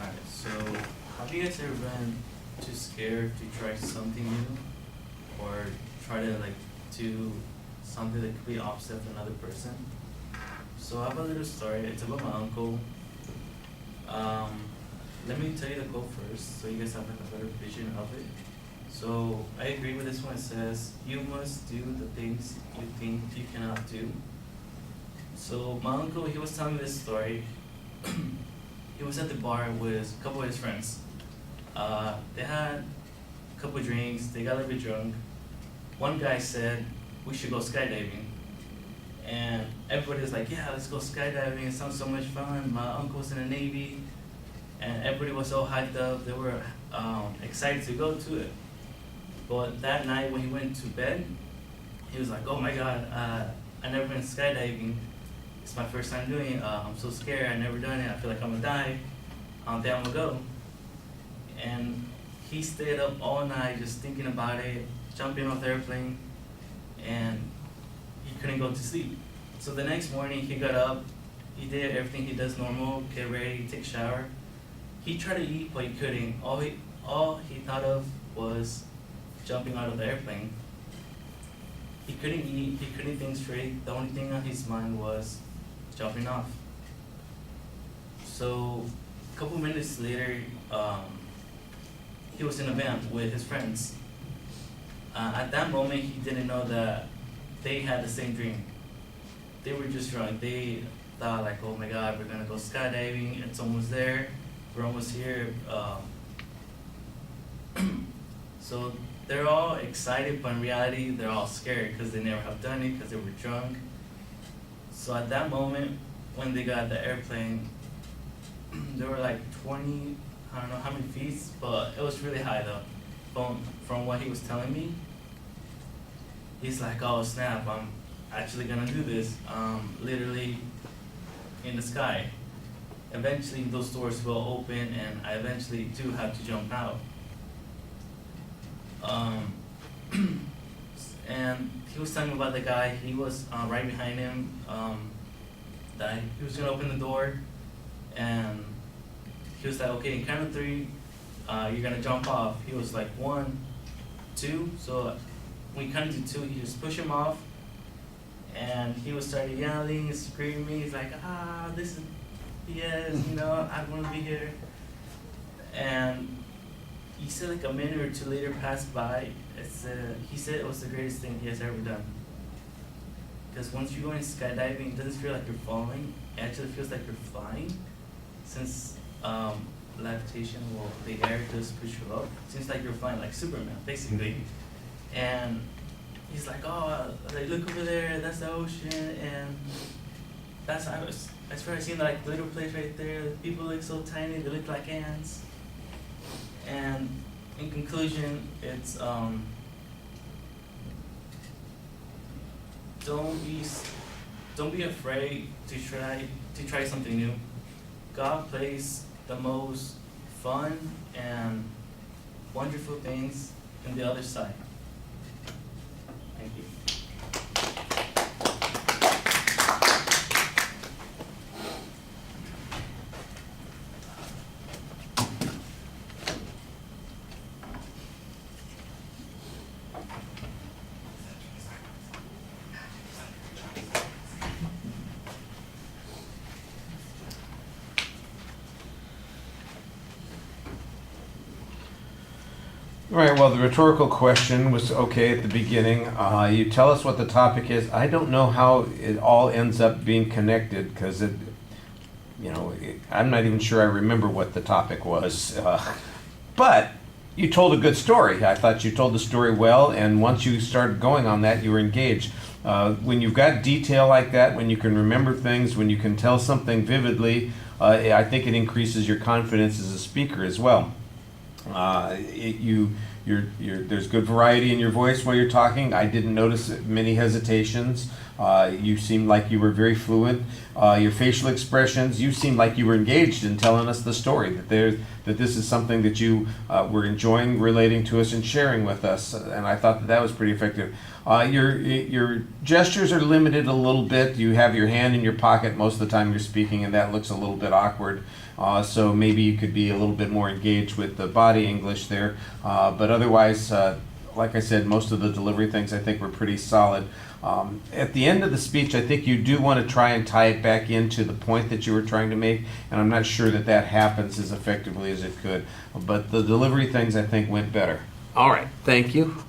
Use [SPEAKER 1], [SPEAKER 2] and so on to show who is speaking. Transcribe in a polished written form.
[SPEAKER 1] Alright, so have you guys ever been too scared to try something new? Or try to like do something that could be opposite of another person? So I have a little story, it's about my uncle. Let me tell you the quote first, so you guys have like a better vision of it. So I agree with this one, it says, you must do the things you think you cannot do. So my uncle, he was telling me this story. He was at the bar with a couple of his friends. They had a couple of drinks, they got a little bit drunk. One guy said, we should go skydiving. And everybody was like, yeah, let's go skydiving, it sounds so much fun. My uncle was in the Navy, and everybody was so hyped up, they were excited to go to it. But that night when he went to bed, he was like, oh my God, I never been skydiving. It's my first time doing it. I'm so scared, I never done it, I feel like I'm gonna die. I don't think I'm gonna go. And he stayed up all night just thinking about it, jumping off the airplane, and he couldn't go to sleep. So the next morning he got up, he did everything he does normal, get ready, take a shower. He tried to eat, but he couldn't. All he thought of was jumping out of the airplane. He couldn't eat, he couldn't think straight. The only thing on his mind was jumping off. So a couple minutes later, he was in a van with his friends. At that moment, he didn't know that they had the same dream. They were just drunk. They thought like, oh my God, we're gonna go skydiving, it's almost there, we're almost here. So they're all excited, but in reality, they're all scared because they never have done it, because they were drunk. So at that moment, when they got the airplane, they were like 20, I don't know how many feet, but it was really high though, from what he was telling me. He's like, oh snap, I'm actually gonna do this, literally in the sky. Eventually those doors will open and I eventually do have to jump out. And he was telling me about the guy, he was right behind him, that he was gonna open the door, and he was like, okay, in count of three, you're gonna jump off. He was like 1, 2, so when he counted to 2, he just pushed him off, and he was started yelling, screaming, he's like, this is, yes, you know, I wanna be here. And he said like a minute or 2 later passed by, he said it was the greatest thing he has ever done. Because once you go in skydiving, it doesn't feel like you're falling, it actually feels like you're flying. Since levitation, well, the air does push you up, it seems like you're flying like Superman, basically. And he's like, oh, like, look over there, that's the ocean, and I swear I seen like little place right there, the people look so tiny, they look like ants. And in conclusion, it's don't be afraid to try something new. God plays the most fun and wonderful things in the other side. Thank you.
[SPEAKER 2] All right, well, the rhetorical question was okay at the beginning. You tell us what the topic is. I don't know how it all ends up being connected because I'm not even sure I remember what the topic was. But you told a good story. I thought you told the story well, and once you started going on that, you were engaged. When you've got detail like that, when you can remember things, when you can tell something vividly, I think it increases your confidence as a speaker as well. There's good variety in your voice while you're talking. I didn't notice many hesitations. You seemed like you were very fluent. Your facial expressions, you seemed like you were engaged in telling us the story, that this is something that you were enjoying relating to us and sharing with us, and I thought that was pretty effective. Your gestures are limited a little bit. You have your hand in your pocket most of the time you're speaking, and that looks a little bit awkward. So maybe you could be a little bit more engaged with the body English there. But otherwise, like I said, most of the delivery things I think were pretty solid. At the end of the speech, I think you do want to try and tie it back into the point that you were trying to make, and I'm not sure that that happens as effectively as it could. But the delivery things I think went better.
[SPEAKER 3] All right, thank you.